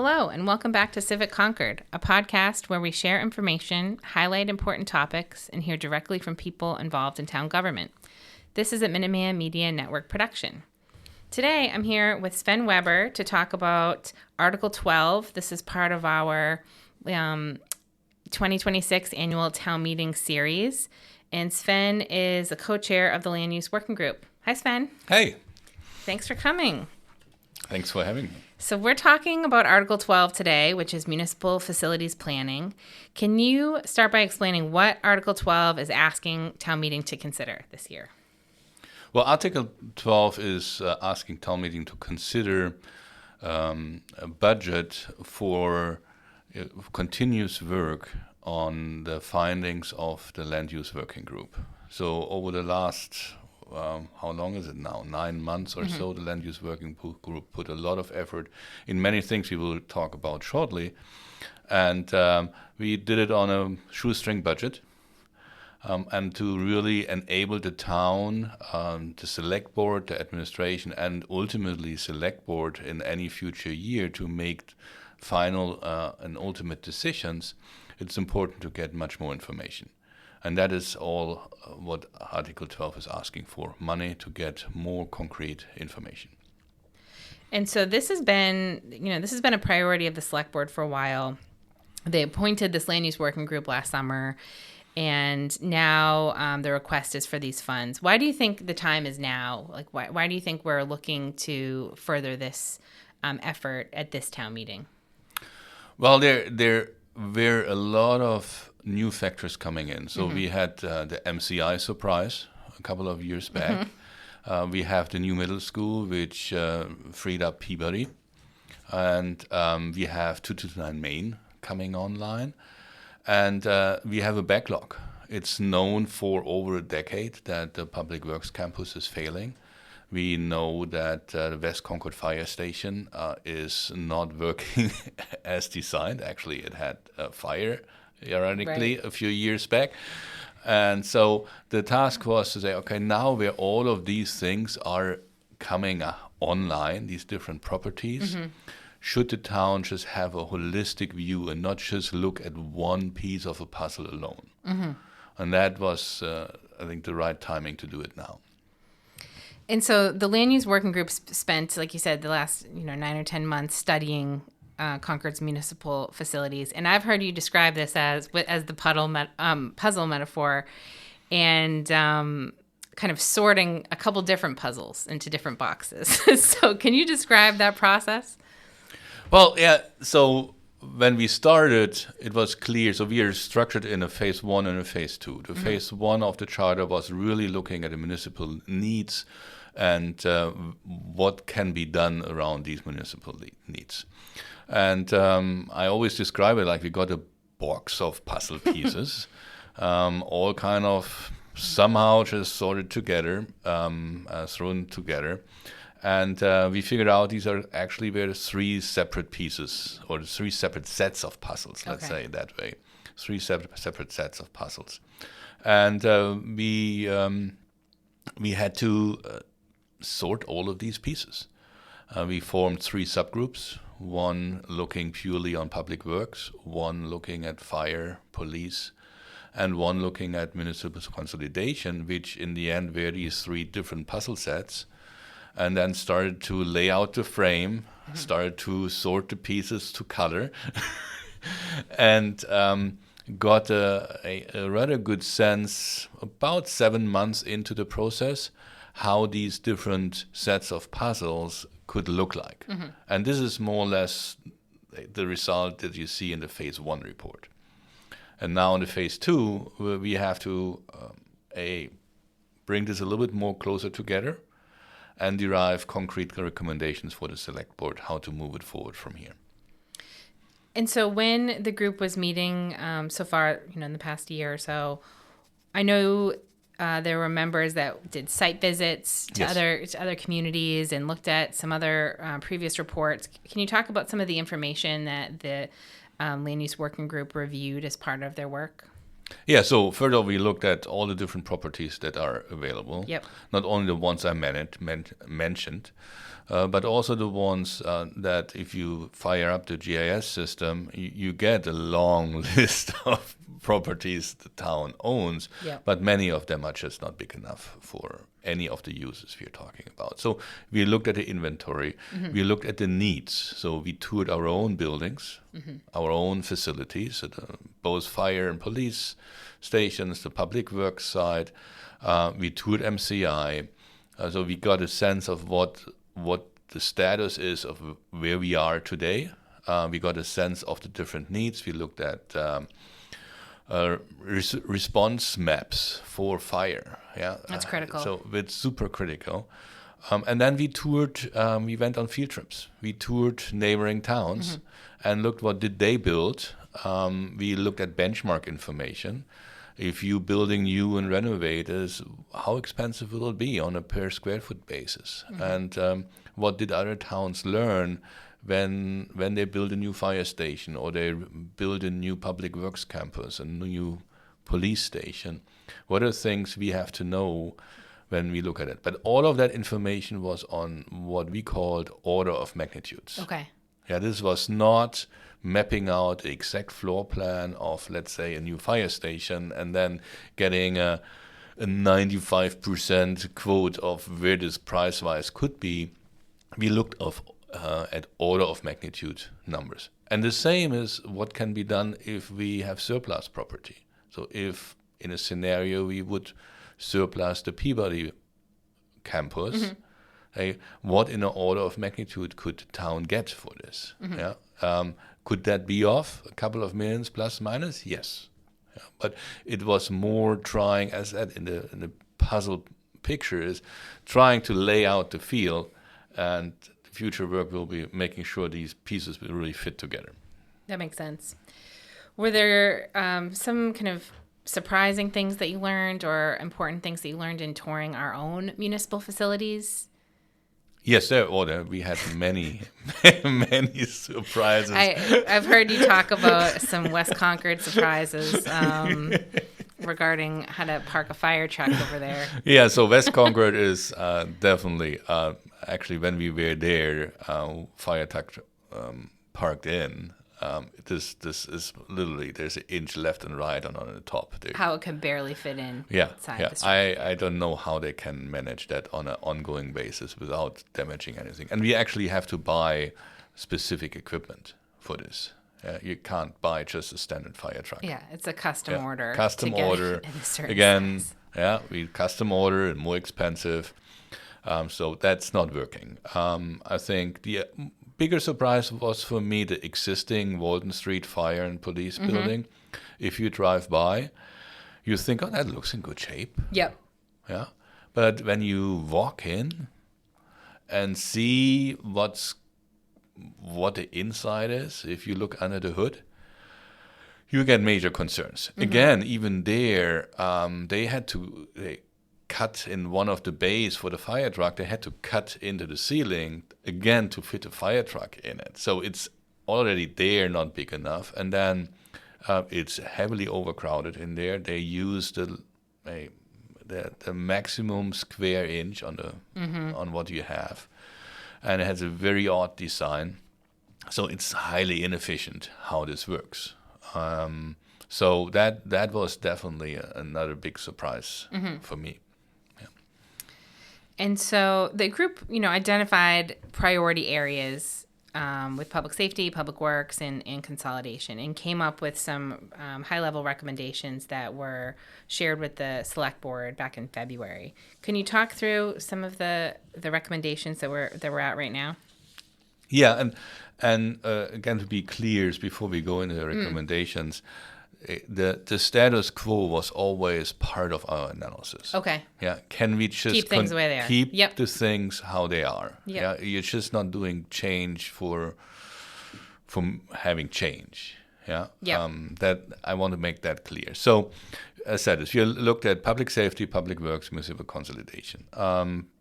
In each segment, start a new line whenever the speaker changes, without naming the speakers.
Hello, and welcome back to Civic Concord, a podcast where we share information, highlight important topics, and hear directly from people involved in town government. This is a Minuteman Media Network production. Today, I'm here with Sven Weber to talk about Article 12. This is part of our 2026 annual town meeting series, and Sven is a co-chair of the Land Use Working Group. Hi, Sven.
Hey.
Thanks for coming.
Thanks for having me.
So we're talking about Article 12 today, which is Municipal Facilities Planning. Can you start by explaining what Article 12 is asking town meeting to consider this year?
Well, Article 12 is asking town meeting to consider a budget for continuous work on the findings of the Land Use Working Group. So over the last how long is it now? 9 months or so, the Land Use Working Group put a lot of effort in many things we will talk about shortly. And we did it on a shoestring budget and to really enable the town, the select board, the administration, and ultimately select board in any future year to make final and ultimate decisions. It's important to get much more information. And that is all what Article 12 is asking for, money to get more concrete information.
And so this has been a priority of the select board for a while. They appointed this land use working group last summer, and now the request is for these funds. Why do you think the time is now? Like, why do you think we're looking to further this effort at this town meeting?
Well, there were a lot of new factors coming in. So we had the MCI surprise a couple of years back. We have the new middle school, which freed up Peabody. And we have 229 Main coming online. And we have a backlog. It's known for over a decade that the Public Works campus is failing. We know that the West Concord Fire Station is not working as designed. Actually, it had a fire, ironically, a few years back. And so the task was to say, okay, now where all of these things are coming online, these different properties, should the town just have a holistic view and not just look at one piece of a puzzle alone? And that was, I think, the right timing to do it now.
And so the land use working group spent, like you said, the last 9 or 10 months studying Concord's municipal facilities, and I've heard you describe this as the puzzle metaphor, and kind of sorting a couple different puzzles into different boxes. So can you describe that process?
Well, yeah. So when we started, it was clear. So we are structured in a phase 1 and a phase 2. The phase 1 of the charter was really looking at the municipal needs and what can be done around these municipal needs. And I always describe it like we got a box of puzzle pieces, all kind of somehow just sorted together, thrown together. And we figured out these are actually were 3 separate pieces or 3 separate sets of puzzles, let's say it that way. 3 separate sets of puzzles. And we had to sort all of these pieces. We formed 3 subgroups, one looking purely on public works, one looking at fire, police, and one looking at municipal consolidation, which in the end were these 3 different puzzle sets. And then started to lay out the frame, started to sort the pieces to color, and got a rather good sense about 7 months into the process how these different sets of puzzles could look like. And this is more or less the result that you see in the phase 1 report. And now in the phase 2, we have to bring this a little bit more closer together and derive concrete recommendations for the select board, how to move it forward from here.
And so when the group was meeting so far, in the past year or so, I know there were members that did site visits to other communities and looked at some other previous reports. Can you talk about some of the information that the Land Use Working Group reviewed as part of their work?
Yeah, so further we looked at all the different properties that are available.
Yep.
Not only the ones I mentioned, but also the ones that if you fire up the GIS system, you get a long list of properties the town owns,
Yep.
but many of them are just not big enough for any of the uses we're talking about. So we looked at the inventory, we looked at the needs. So we toured our own buildings, our own facilities, so both fire and police stations, the public works side. We toured MCI, so we got a sense of what the status is of where we are today. We got a sense of the different needs. We looked at response maps for fire. Yeah,
That's critical.
So it's super critical. And then we toured. We went on field trips. We toured neighboring towns and looked what did they build. We looked at benchmark information. If you building new and renovators, how expensive will it be on a per square foot basis? And what did other towns learn when they build a new fire station or they build a new public works campus, a new police station? What are things we have to know when we look at it? But all of that information was on what we called order of magnitudes.
Okay.
Yeah, this was not mapping out the exact floor plan of, let's say, a new fire station and then getting a 95% quote of where this price-wise could be. We looked at order of magnitude numbers. And the same is what can be done if we have surplus property. So if in a scenario we would surplus the Peabody campus, what in an order of magnitude could the town get for this? Yeah. Could that be off a couple of millions plus minus? Yes. Yeah. But it was more trying, as that in the puzzle picture, is trying to lay out the field, and the future work will be making sure these pieces will really fit together.
That makes sense. Were there some kind of surprising things that you learned or important things that you learned in touring our own municipal facilities?
Yes, we had many, many surprises.
I've heard you talk about some West Concord surprises regarding how to park a fire truck over there.
Yeah, so West Concord is definitely, actually when we were there, fire truck parked in. This is literally, there's an inch left and right on the top there.
How it can barely fit in.
Yeah.
The structure.
I don't know how they can manage that on an ongoing basis without damaging anything. And we actually have to buy specific equipment for this. You can't buy just a standard fire truck.
Yeah, it's a custom order.
Custom order. Again, size. We custom order and more expensive. So that's not working. I think the bigger surprise was for me the existing Walton Street Fire and Police building. If you drive by, you think, oh, that looks in good shape.
Yep.
Yeah. But when you walk in and see what the inside is, if you look under the hood, you get major concerns. Again, even there, they cut in one of the bays for the fire truck. They had to cut into the ceiling again to fit a fire truck in it. So it's already there, not big enough. And then it's heavily overcrowded in there. They use the maximum square inch on what you have, and it has a very odd design. So it's highly inefficient how this works. So that was definitely another big surprise for me.
And so the group, identified priority areas with public safety, public works, and consolidation, and came up with some high-level recommendations that were shared with the select board back in February. Can you talk through some of the recommendations that we're at right now?
Yeah, and again, to be clear, before we go into the recommendations, the status quo was always part of our analysis.
Okay.
Yeah. Can we just
keep things the way they are?
Keep the things how they are?
Yep.
Yeah. You're just not doing change from having change. Yeah.
Yep.
That I want to make that clear. So, as I said, if you looked at public safety, public works, municipal consolidation.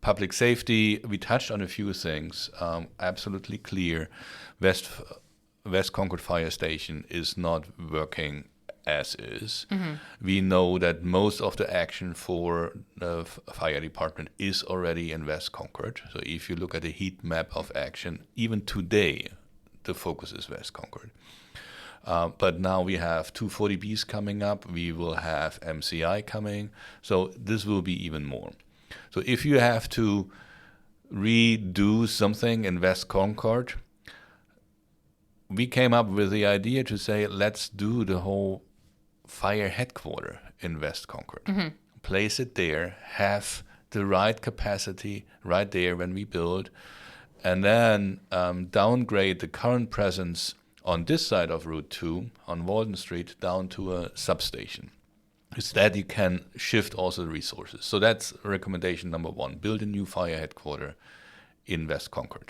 Public safety, we touched on a few things. Absolutely clear. West Concord Fire Station is not working as is. We know that most of the action for the fire department is already in West Concord. So if you look at the heat map of action, even today, the focus is West Concord. But now we have 240Bs coming up. We will have MCI coming. So this will be even more. So if you have to redo something in West Concord, we came up with the idea to say, let's do the whole fire headquarters in West Concord. Place it there, have the right capacity right there when we build, and then downgrade the current presence on this side of Route 2, on Walden Street, down to a substation. Is that you can shift also the resources. So that's recommendation number 1. Build a new fire headquarters in West Concord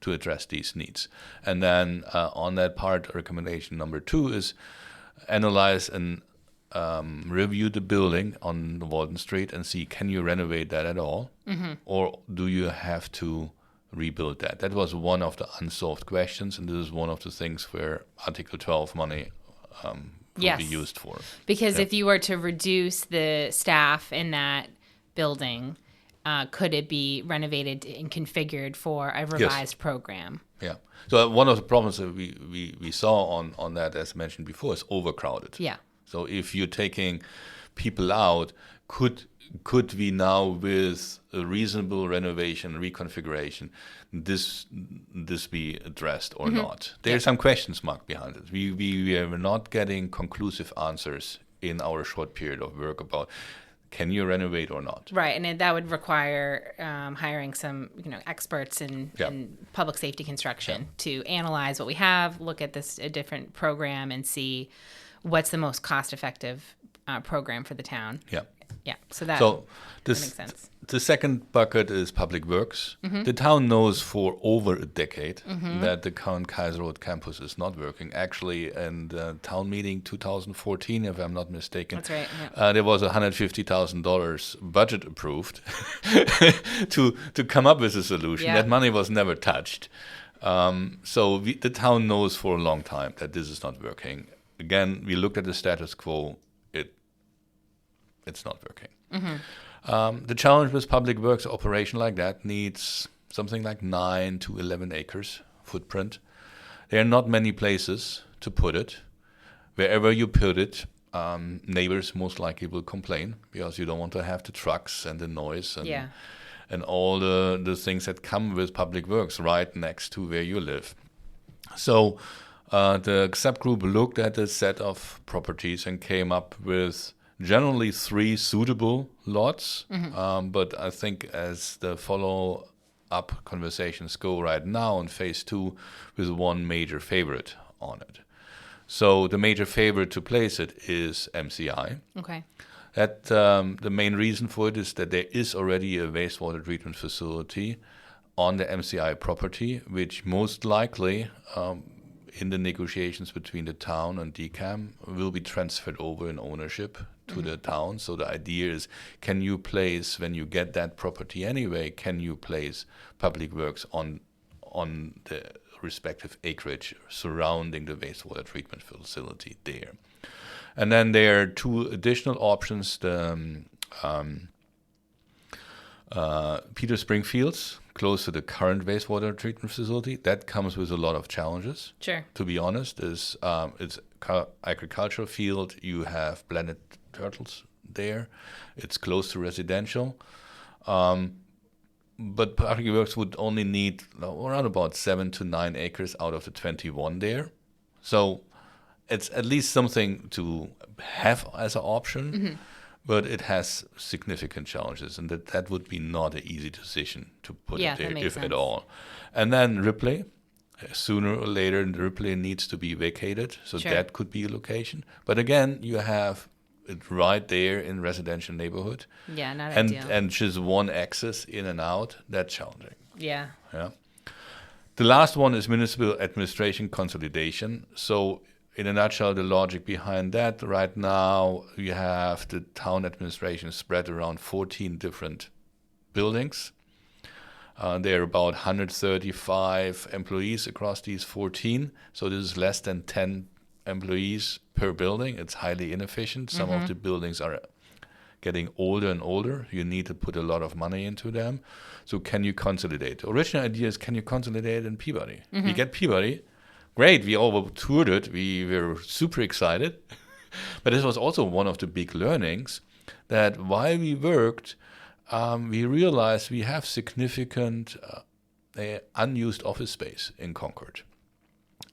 to address these needs. And then on that part, recommendation number 2 is analyze and review the building on the Walden Street and see, can you renovate that at all? Or do you have to rebuild that? That was one of the unsolved questions, and this is one of the things where Article 12 money will be used for.
Because if you were to reduce the staff in that building, could it be renovated and configured for a revised program?
Yeah. So one of the problems that we saw on that, as mentioned before, is overcrowded.
Yeah.
So if you're taking people out, could we now, with a reasonable renovation, reconfiguration, this be addressed or not? There are some questions marked behind it. We are not getting conclusive answers in our short period of work about, can you renovate or not?
Right, and that would require hiring some experts in public safety construction to analyze what we have, look at a different program, and see what's the most cost-effective program for the town. Yeah, so that makes sense.
The second bucket is public works. The town knows for over a decade that the current Kaiser Road campus is not working. Actually, in the town meeting 2014, if I'm not mistaken,
that's right.
There was $150,000 budget approved to come up with a solution. That money was never touched. So the town knows for a long time that this is not working. Again, we looked at the status quo. It's not working. The challenge with public works operation like that needs something like 9 to 11 acres footprint. There are not many places to put it. Wherever you put it, neighbors most likely will complain because you don't want to have the trucks and the noise and all the things that come with public works right next to where you live. So the subgroup looked at a set of properties and came up with generally 3 suitable lots, but I think as the follow-up conversations go right now in phase 2, with one major favorite on it. So the major favorite to place it is MCI.
Okay.
That the main reason for it is that there is already a wastewater treatment facility on the MCI property, which most likely in the negotiations between the town and DCAM will be transferred over in ownership to the town. So the idea is, can you place, when you get that property anyway, can you place public works on the respective acreage surrounding the wastewater treatment facility there? And then there are 2 additional options. The Peter Springfields, close to the current wastewater treatment facility, that comes with a lot of challenges.
Sure.
To be honest, it's agricultural field. You have blended turtles there. It's close to residential. But public works would only need around about 7 to 9 acres out of the 21 there. So it's at least something to have as an option. But it has significant challenges, and that would be not an easy decision to put it there, if at all. And then Ripley, sooner or later, Ripley needs to be vacated, so that could be a location. But again, you have it right there in residential neighborhood.
Yeah, not ideal.
And just one access in and out, that's challenging.
Yeah.
The last one is municipal administration consolidation. So in a nutshell, the logic behind that, right now you have the town administration spread around 14 different buildings. There are about 135 employees across these 14, so this is less than 10 employees per building. It's highly inefficient. Some of the buildings are getting older and older. You need to put a lot of money into them. So can you consolidate? The original idea is, can you consolidate in Peabody? We get Peabody. Great. We all toured it. We were super excited. But this was also one of the big learnings, that while we worked, we realized we have significant unused office space in Concord.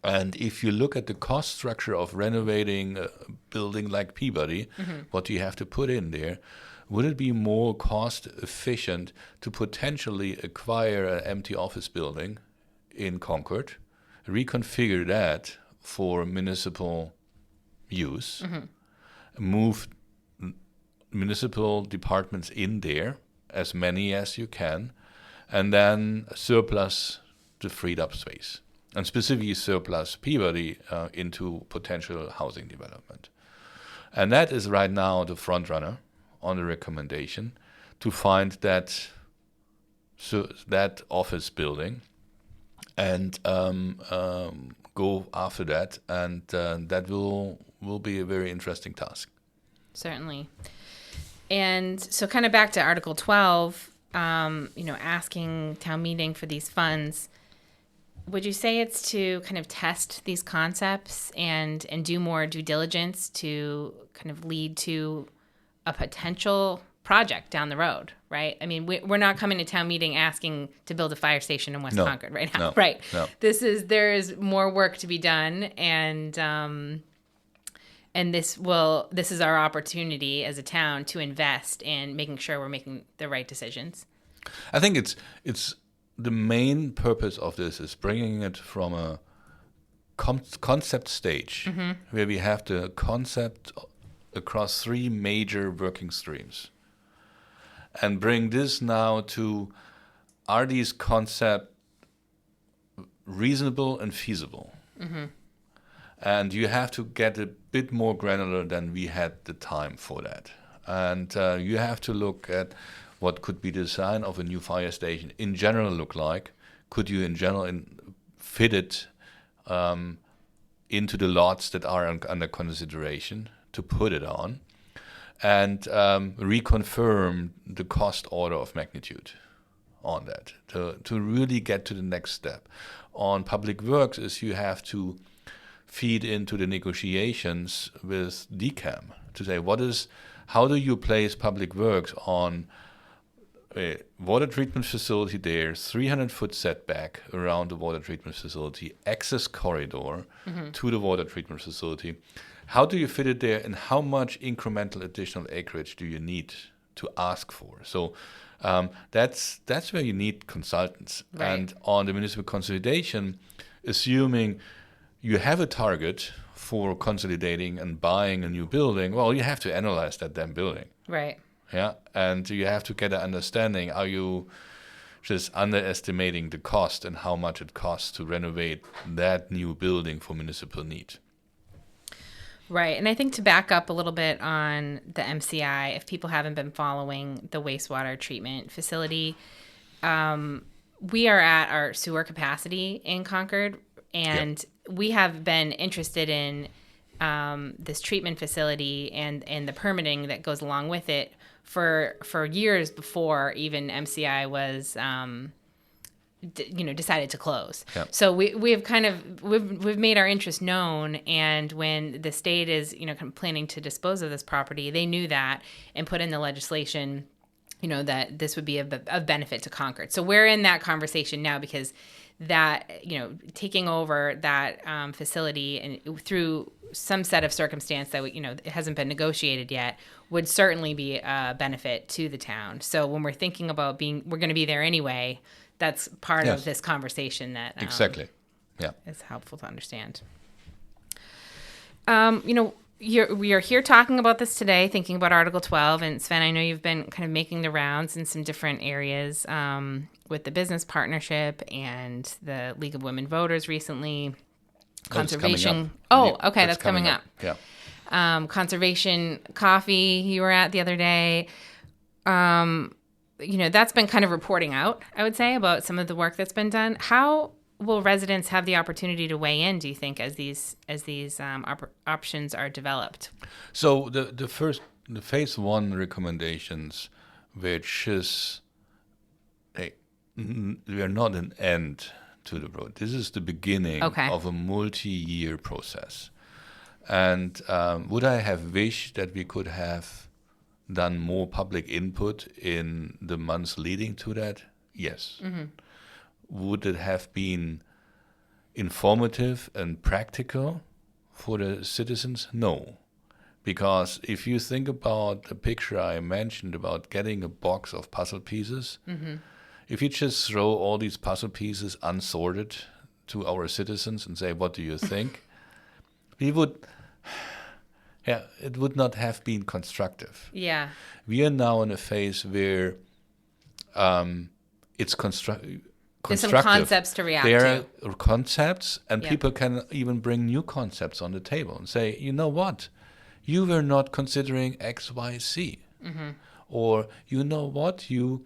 And if you look at the cost structure of renovating a building like Peabody, what do you have to put in there? Would it be more cost efficient to potentially acquire an empty office building in Concord, reconfigure that for municipal use, move municipal departments in there, as many as you can, and then surplus the freed up space, and specifically surplus Peabody into potential housing development. And that is right now the front runner on the recommendation, to find that office building and go after that, and that will be a very interesting task.
Certainly. And so kind of back to Article 12, asking town meeting for these funds, would you say it's to kind of test these concepts and do more due diligence to kind of lead to a potential project down the road, right? I mean, we're not coming to town meeting asking to build a fire station in West Concord right now, right?
No.
There is more work to be done, and this is our opportunity as a town to invest in making sure we're making the right decisions.
I think it's the main purpose of this is bringing it from a concept stage, where we have the concept across 3 major working streams, and bring this now to, are these concepts reasonable and feasible? And you have to get a bit more granular than we had the time for that. And you have to look at what could be the design of a new fire station in general look like. Could you in general fit it into the lots that are under consideration to put it on? And reconfirm the cost order of magnitude on that to really get to the next step. On public works is you have to feed into the negotiations with DCAM to say, how do you place public works on a water treatment facility there, 300-foot setback around the water treatment facility, access corridor to the water treatment facility. How do you fit it there, and how much incremental additional acreage do you need to ask for? So that's where you need consultants. Right. And on the municipal consolidation, assuming you have a target for consolidating and buying a new building, well, you have to analyze that damn building.
Right.
Yeah, and you have to get an understanding. Are you just underestimating the cost and how much it costs to renovate that new building for municipal need?
Right. And I think to back up a little bit on the MCI, if people haven't been following the wastewater treatment facility, we are at our sewer capacity in Concord, and we have been interested in this treatment facility and the permitting that goes along with it for years before even MCI was decided to close. Yep. So we've made our interest known, and when the state is planning to dispose of this property, they knew that and put in the legislation that this would be of benefit to Concord. So we're in that conversation now, because that taking over that facility and through some set of circumstance that it hasn't been negotiated yet would certainly be a benefit to the town. So when we're thinking about we're going to be there anyway, that's part of this conversation that
exactly
is helpful to understand. We are here talking about this today, thinking about Article 12, and Sven, I know you've been kind of making the rounds in some different areas with the business partnership and the League of Women Voters recently. Conservation. That's coming up. Yeah. Conservation coffee you were at the other day. That's been kind of reporting out, I would say, about some of the work that's been done. How will residents have the opportunity to weigh in, do you think, as these options are developed?
So the phase one recommendations, which is we are not an end to the road. This is the beginning of a multi-year process. And would I have wished that we could have done more public input in the months leading to that? Yes. Mm-hmm. Would it have been informative and practical for the citizens? No. Because if you think about the picture I mentioned about getting a box of puzzle pieces, mm-hmm. if you just throw all these puzzle pieces unsorted to our citizens and say, what do you think? It would not have been constructive.
Yeah.
We are now in a phase where it's constructive.
There's some concepts to react to.
There are concepts, and people can even bring new concepts on the table and say, you know what? You were not considering X, Y, Z. Mm-hmm. Or, you know what? You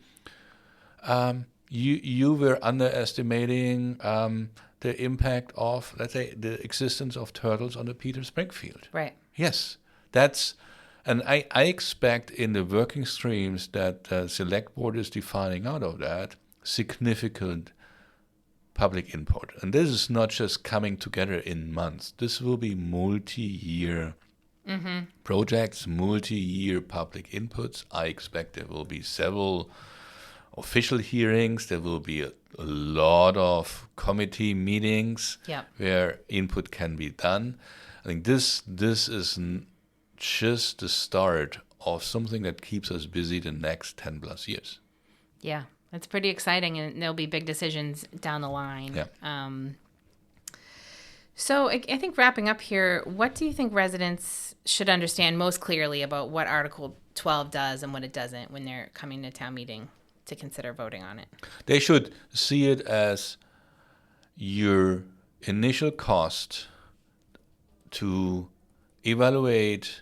were underestimating the impact of, let's say, the existence of turtles on the Peter Springfield.
Right.
Yes. And I expect in the working streams that Select Board is defining out of that, significant public input. And this is not just coming together in months. This will be multi-year projects, multi-year public inputs. I expect there will be several official hearings. There will be a lot of committee meetings where input can be done. I think this is just the start of something that keeps us busy the next 10 plus years.
Yeah. It's pretty exciting, and there'll be big decisions down the line.
Yeah.
So I think wrapping up here, what do you think residents should understand most clearly about what Article 12 does and what it doesn't when they're coming to town meeting to consider voting on it?
They should see it as your initial cost to evaluate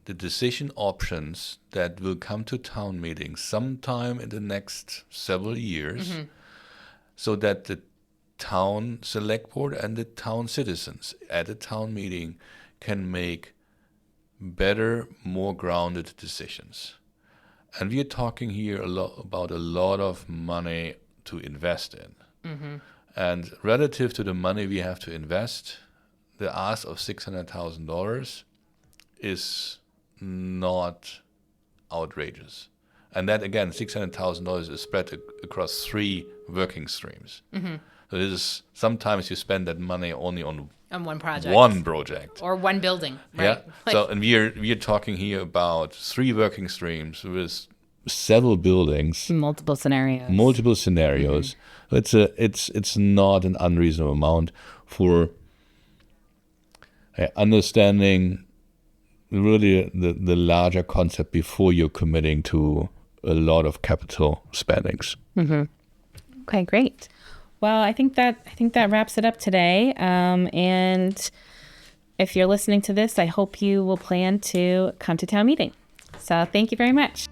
the decision options that will come to town meetings sometime in the next several years, so that the town select board and the town citizens at a town meeting can make better, more grounded decisions. And we are talking here about a lot of money to invest in. Mm-hmm. And relative to the money we have to invest, the ask of $600,000 is not outrageous. And that, again, $600,000 is spread across 3 working streams. Mm-hmm. So this is, sometimes you spend that money only on
one project.
One project.
Or one building, right?
Yeah. So, and we are talking here about 3 working streams with several buildings.
Multiple scenarios.
Mm-hmm. It's not an unreasonable amount for understanding really the larger concept before you're committing to a lot of capital spendings.
Mm-hmm. Okay, great. Well, I think that wraps it up today. And if you're listening to this, I hope you will plan to come to town meeting. So thank you very much.